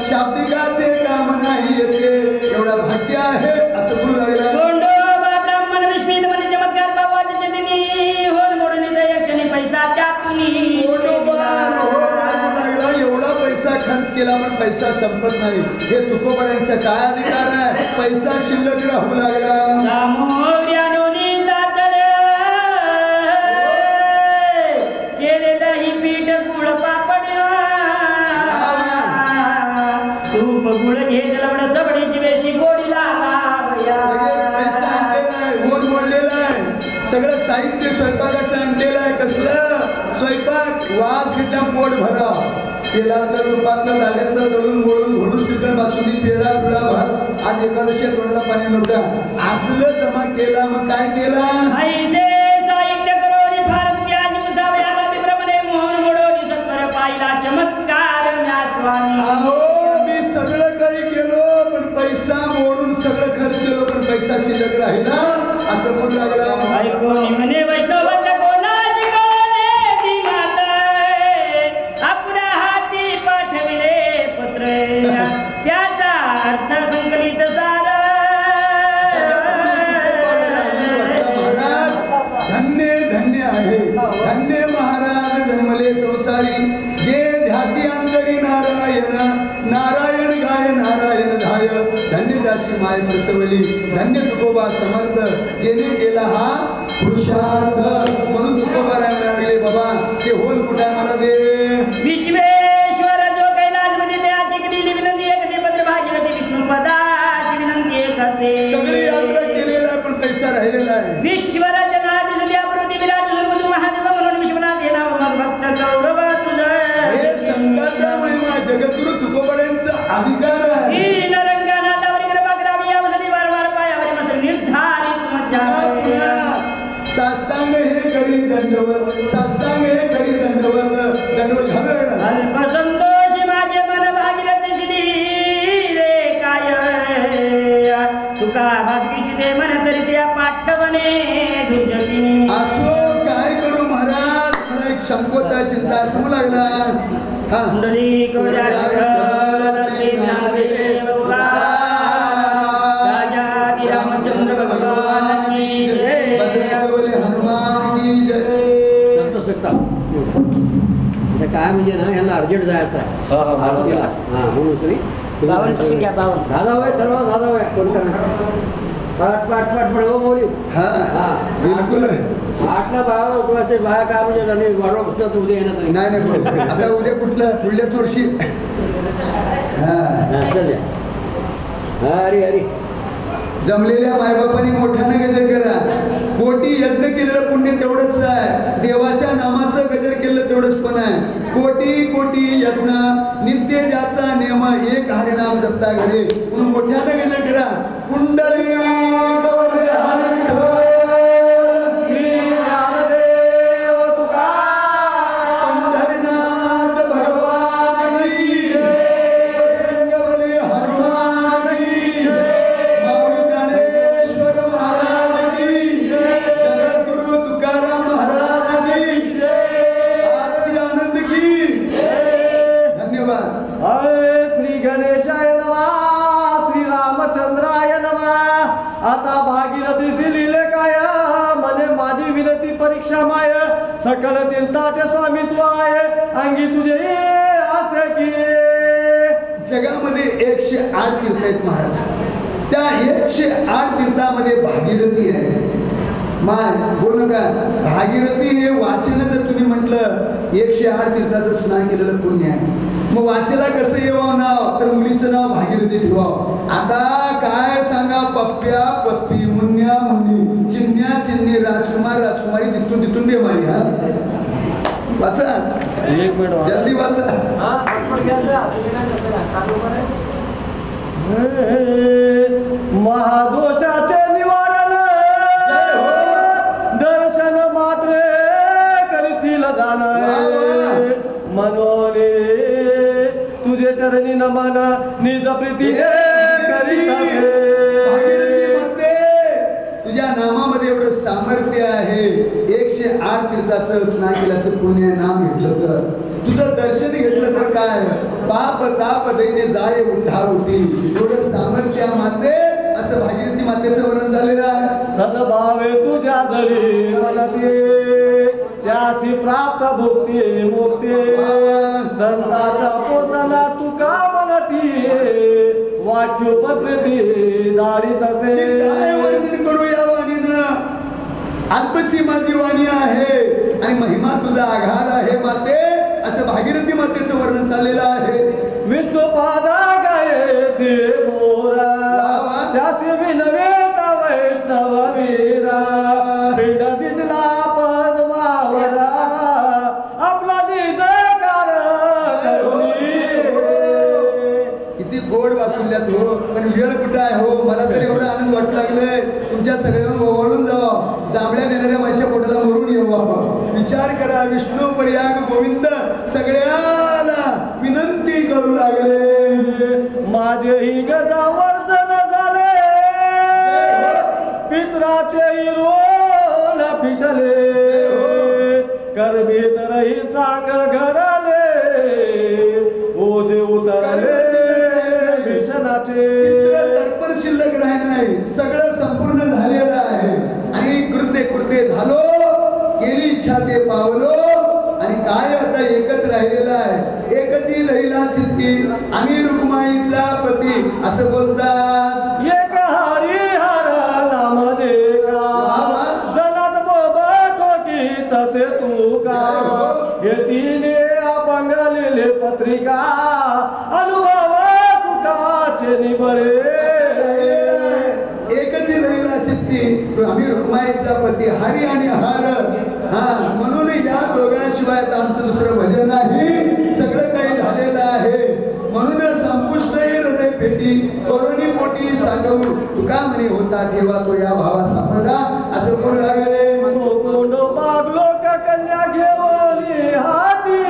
शाब्दिकाचे काम नाही येते, एवढा भाग्य आहे असं बोलू लागला.
कोंडोबा ब्राह्मण विस्मित म्हणजे चमत्कार बाबाच्या चेतनी होन मोडून एक क्षणी पैसा त्यातून
कोंडोबा हो मारू लागला. एवढा पैसा खर्च केला पण पैसा संपत नाही. हे तुकोबऱ्यांचा काय अधिकार आहे, पैसा शिल्लक राहू लागला.
सामोर्यानोनी दातले केलेलं ही पीठ गुळ पापड तूप गुळ घे जलवड सबडीची वेशी गोडी लागावया.
लगेच पैसा आणलेला आहे, होन मोडलेला आहे, सगळं साहित्य स्वयंपाकाचं आणलेलं आहे. कसलं स्वयंपाक, वास घेतला पोट भरा, तेलातलं तुपातलं धान्यातलं दळून मोडून घोडून श्रीखंड बासुंदी पेढा पिढा भात, आज एकादशी तोंडाला पाणी नव्हतं, असलं जमा केला. मग काय केला,
ऐशे साहित्य करोनी फार तुझ्याशी मुसावयाला विप्रमने मोहन मोडोनी सत्वर पाहिला चमत्कार म्या स्वामी.
अहो मी सगळं काही केलो पण पैसा मोडून सगळं खर्च केलो पण पैसा शिल्लक राहिला असं बोलू लागला.
ऐकोनी म्हणे वैष्णवांच्या कोणाची कोणाची मात आपल्या हाती पाठविले पत्र त्याचा अर्थ संकलित सार.
महाराज धन्य धन्य आहे, धन्य महाराज जन्मले संसारी, जे ध्याती अंतरी नारायण, नारायण गाय नारायण धाय, धन्य दासी माय प्रसवली, धन्य तुकोबा समर्थ, जेने केला हा पुरुषार्थ. म्हणून तुकोबा राय म्हणाले, बाबा ते होल कुठे मला दे.
विश्वेश्वर जो कैलास मध्ये त्याची केलेली विनंती एक ते पत्र भागीरथी विष्णू पदाची विनंती एक असे.
सगळी यात्रा केलेला आहे पण पैसा राहिलेला आहे.
विश्वर जनादी सध्या प्रति विराट सुरमधू महादेव म्हणून विश्वनाथ हे नाव मग भक्त गौरव तुझं.
हे संताचा महिमा, जगद्गुरु तुकोबऱ्यांचा अधिकार आहे.
ही नरंगानाथावरी कृपा करावी यावसरी वारंवार पायावरी मस्त निर्धारित मज्जा.
साष्टांग हे करी दंडवत, साष्टांग हे करी दंडवत, दंडवत घालून
अल्प संतोषी माझे मन भागीरथ श्री रे काय तुका भाग्यची दे मन तरी त्या पाठवणे दुर्जतीने.
असो काय करू महाराज, मला एक संकोच आहे, चिंता समू लागला. हा
कुंडली कवड्या श्री ज्ञानदेव राजा रामचंद्र भगवान की जय.
बजरंगबली हनुमान की जय.
काय म्हणजे ना यांना अर्जंट जायचं आहे आरतीला. हा म्हणून तुम्ही दादा होय, सर्व दादा होय, कोण करणार पाठ पाठ पाठ पड हो बोली.
हा बिलकुल.
8ला 12 उठवायचे बाया काय म्हणजे आणि वाढवा कुठलं तू उद्या येणार
नाही नाही बरोबर. आता उद्या कुठलं, पुढल्याच वर्षी. हा
चल द्या. हरी हरी.
जमलेल्या मायबापांनी मोठ्यानं गजर करा. कोटी यज्ञ केलेलं पुण्य तेवढंच आहे, देवाच्या नामाचं गजर केलं तेवढंच पण आहे. कोटी कोटी यज्ञ नित्य ज्याचा नियम, एक हरिनाम जपता घडे, म्हणून मोठ्यानं गजर करा. कुंडली
परीक्षा माय सकल तीर्थाचे स्वामी तू आहे अंगी तुझे असे की
जगामध्ये 108 तीर्थ आहेत महाराज. त्या 108 तीर्थामध्ये भागीरथी आहे. माय बोल नका, भागीरथी हे वाचन जर तुम्ही म्हटलं 108 तीर्थाचं स्नान केलेलं पुण्य आहे. मग वाचेला कसं येवावं नाव, तर मुलीचं नाव भागीरथी ठेवावं. आता काय सांगा, पप्प्या पप्पी, मुन्या मुन्नी, चिन्या चिन्नी, राजकुमार राजकुमारी, तिथून तिथून बेमारी. हा वाचा,
एक मिनिट
जल्दी वाचा.
महादोषाचे निवारण दर्शन मात्र करशील जाणार मनोने तुझे चरणी नमन निज प्रीती
तुझ्या नामामध्ये एवढं सामर्थ्य आहे. 108 तीर्थाचं स्नान केल्याचं पुण्य नाम घेतलं तर, तुझं दर्शन घेतलं तर काय, पाप ताप दैने जाय उद्धार होती. एवढं सामर्थ्य माते, असं भागीरथी मातेचं वर्णन झालेलं आहे.
सद्भावे तुझ्या जरी मनते त्यासी प्राप्त भुक्ती मुक्ती संताचा पोसना तुका म्हणती वाक्योपकृती दाढी तसे.
काय वर्णन करू या वाणीनं, अल्पसी माझी वाणी आहे आणि महिमा तुझा आघात आहे माते, असं भागीरथी मातेचं वर्णन चाललेलं आहे.
विष्णू पादा गाये थोरा त्यासी विनवेता वैष्णव वीरा पिंड दिला पद्मावरा आपला निजकार करुणी.
किती गोड वाचुल्यात हो, पण वेळ कुठं आहे हो. मला तर एवढा आनंद वाटू लागलाय तुमच्या सगळ्यांना ओवाळून जावा, जांभळ्या देणाऱ्या माझ्या पोटाला मरून येवा. विचार करा, विष्णू पर्याग गोविंद सगळ्याला विनंती करू लागले.
माझेही गजावर्धन झाले पितराचे रोल फिटले कर्मी तरही सांग घडले ओझे उतरले भीषणाचे.
तर्पण शिल्लक राहिलं नाही, सगळं संपूर्ण झालेलं आहे. आणि कृत्य कृत्य झालो, केली इच्छा ते पावलो. आणि काय आता एकच राहिलेलं आहे, एकची लैला चित्ती आम्ही रुक्माईचा पती असं बोलतात.
एक हरिहर नाम दे का जनात ठोकी तसे तू का येतीने अपंगलेले पत्रिका अनुभव सुखाचे निबळे.
एकची लैला चित्ती आम्ही रुक्माईचा पती हरी आणि हर. हा म्हणून या दोघांशिवाय आमचं दुसरं भजन नाही, सगळं काही झालेलं आहे. म्हणून संपुष्ट हृदय पेटी करुणी पोटी साठवू तुका म्हणे होता ठेवा तो या भावा सापडा असं बोलू लागले.
तो कोंडो बागलो का कन्या घेवली हाती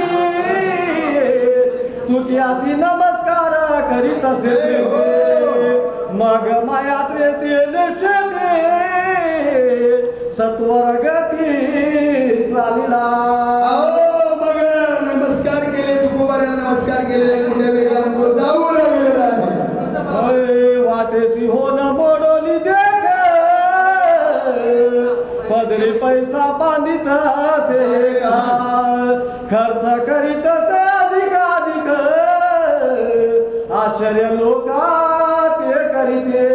तू की अशी नमस्कार करीत असे मग मायात्रेचे निश्चिते सत्वर गती चालिला.
मग नमस्कार केले तुकोबाराने नमस्कार केलेले कुठे वेगाने तो जाऊ लागलेला आहे.
वाटेसी हो न मोडोली देख पदरी पैसा बांधित असे का खर्च करीत असे अधिकाधिक आश्चर्य लोका ते करीते.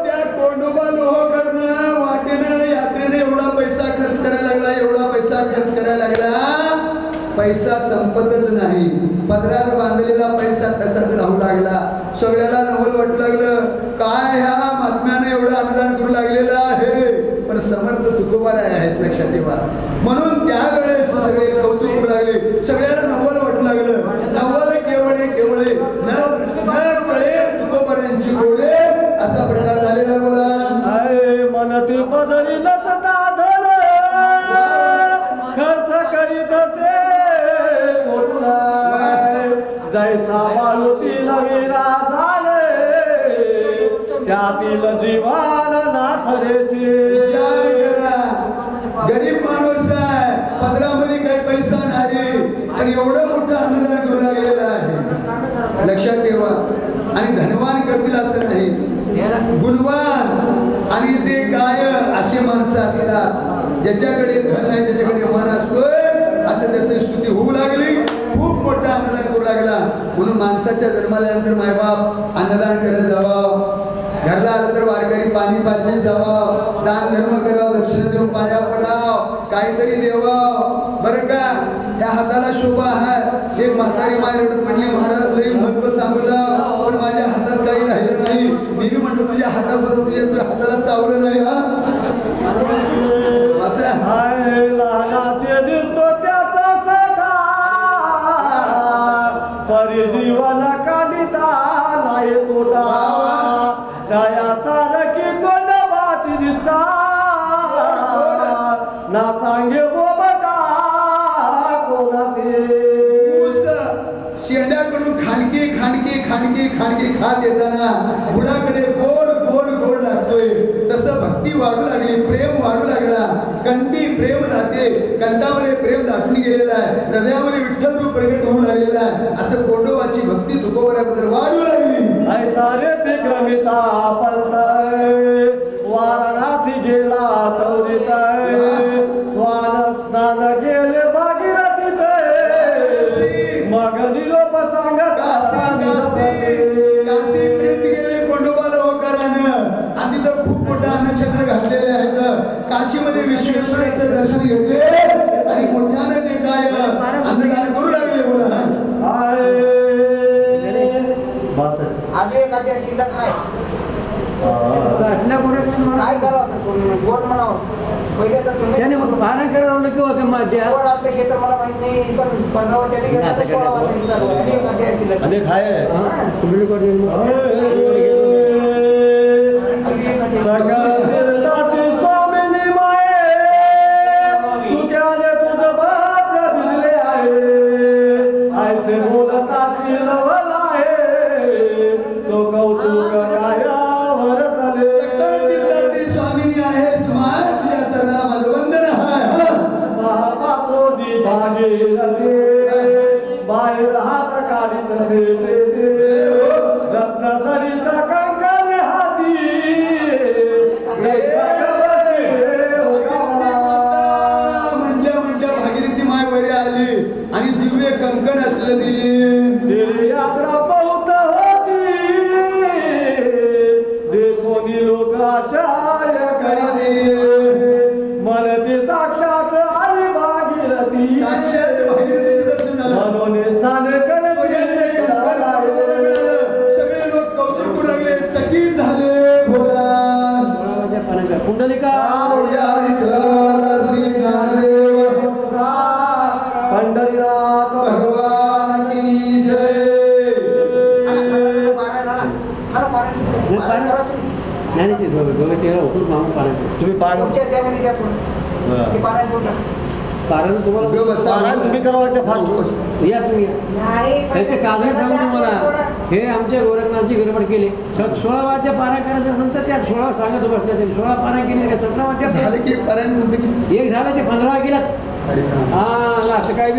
त्या कोंडोबा लोहकरनं वाटेनं यात्रेने एवढा पैसा खर्च करायला लागला, एवढा पैसा खर्च करायला लागला, पैसा संपतच नाही. पदरानं बांधलेला पैसा तसाच राहू लागला. सगळ्याला नवल वाटू लागलं, काय ह्या महात्म्याने एवढं अनुदान करू लागलेलं आहे. पण समर्थ तुकोबार आहेत लक्षात ठेवा. म्हणून त्यावेळेस सगळे कौतुक करू लागले, सगळ्याला नवल वाटू लागलं. नवल केवळे केवळे न कळे तुकोबारांची गोडे असा प्रकार झालेला. बोला
मनती पदरी नसता धल खर्च करीत असे पोटुना जैसा बालुतील विरा झाले त्यातील जीवान नासरेचे.
विचार करा, गरीब माणूस आहे, पदरामध्ये काही पैसा नाही, पण एवढं मोठं अनुदान करू लागलेलं आहे. लक्षात ठेवा. आणि धनवान करतील असं नाही, गुणवान आणि जे गाय अशी माणसं असतात ज्याच्याकडे धन नाही त्याच्याकडे मन असतोय असं त्याची स्तुती होऊ लागली. खूप मोठा अन्नदान करू लागला. म्हणून माणसाच्या जन्माला नंतर मायबाप अन्नदान करत जावं, घरला आलं तर वारकरी पाणी पाजण्यात जावं, दान धर्म करावं, दक्षिणा देऊन पाया पडावं, काहीतरी देवावं. बरं का, त्या हाताला शोभा आहे. एक म्हातारी माय रडत म्हटली महाराज लई महत्व सांगलं पण माझ्या हातात काही राहिलं नाही. मी म्हटलं तुझ्या हातात होतं, तुझ्या हाताला चावलं नाही. हा वाचा
लहानाचे दिसतो त्याचा सखा परी जीवन काढिता नाही तोटा दया सारखी कोंडबाची निष्ठा ना सांगे बोबटा कोणासे.
शेंड्याकडून खाणकी खाणकी खाणकी खाणकी खात येताना बुडाकडे गोड गोड गोड लागतोय. तसं भक्ती वाढू लागली, प्रेम वाढू लागला. कंठी प्रेम दाटे, कंठामध्ये प्रेम दाटून गेलेला आहे, हृदयामध्ये विठ्ठल रूप प्रगट होऊ लागलेला आहे. असं कोंडोबाची भक्ती तुकोबऱ्याबद्दल वाढू लागली.
सारे ते क्रमिता पंत वाराणसी गेला तवरीत स्वान स्नान गेले भागीरथीत मग निरोप सांगत
काशी प्रेत गेले कोंडोबाला होकारानं. आम्ही तर खूप मोठा अन्नछत्र घातलेले आहेत. काशीमध्ये विश्वेश्वराचं दर्शन घेतले आणि मोठ्यानं ते काय अन्नदान करू लागले. बोला
अजून एखाद्या शिल्लक आहे काय करावं गोड म्हणावं. पहिले तर
त्याने पारण करावं किंवा
आपलं क्षेत्र मला माहित नाही पण 15 त्याने 16 एखाद्या शिल्लक
अनेक आहे स्वामिनी माये तू त्याने तुझ पात्र दिले आहे ऐसे बोलताची नवल आहे तो कौतुक कायावर तले.
सकळ तीर्थाची स्वामिनी आहे समाज तुझ्या चरणाला माझं वंदन आहे.
महापात्रोजी भागीरथी बाहेर हात काढीत से रत्न दरित कंकण हाती
म्हटल्या भागीरथी माय वरी आली आणि दिव्य कंकण असलं दिली.
यात्रा बहुत होती देखोनी लोक आशाय करी मन ते साक्षात आली भागीरथी
साक्षात भागीरथीचं दर्शन झालं.
म्हणून स्थान
सोन्याचं कंकण काढून मिळालं. सगळे लोक कौतुक करू लागले, चकित झाले. बोला
कुंडलिका
श्री ज्ञानदेव
पंढरीनाथ
भगवान की जय.
नाही दोघे तेरा उठून मागून पारण
तुम्ही पारण
कारण तुम्हाला
तुम्ही करावं लागतं फास्ट
या तुम्ही त्याचे कारण सांगू तुम्हाला. हे आमच्या गोरखनाथची गडबड केली. 16 वाद्य पारा करायचं असेल तर त्यात 16 सांगत बसले. 16 पारा केली का 17 वाद्य
झालं की पारायण कोणतं की
एक झालं ते 15 केलं. हा असं काय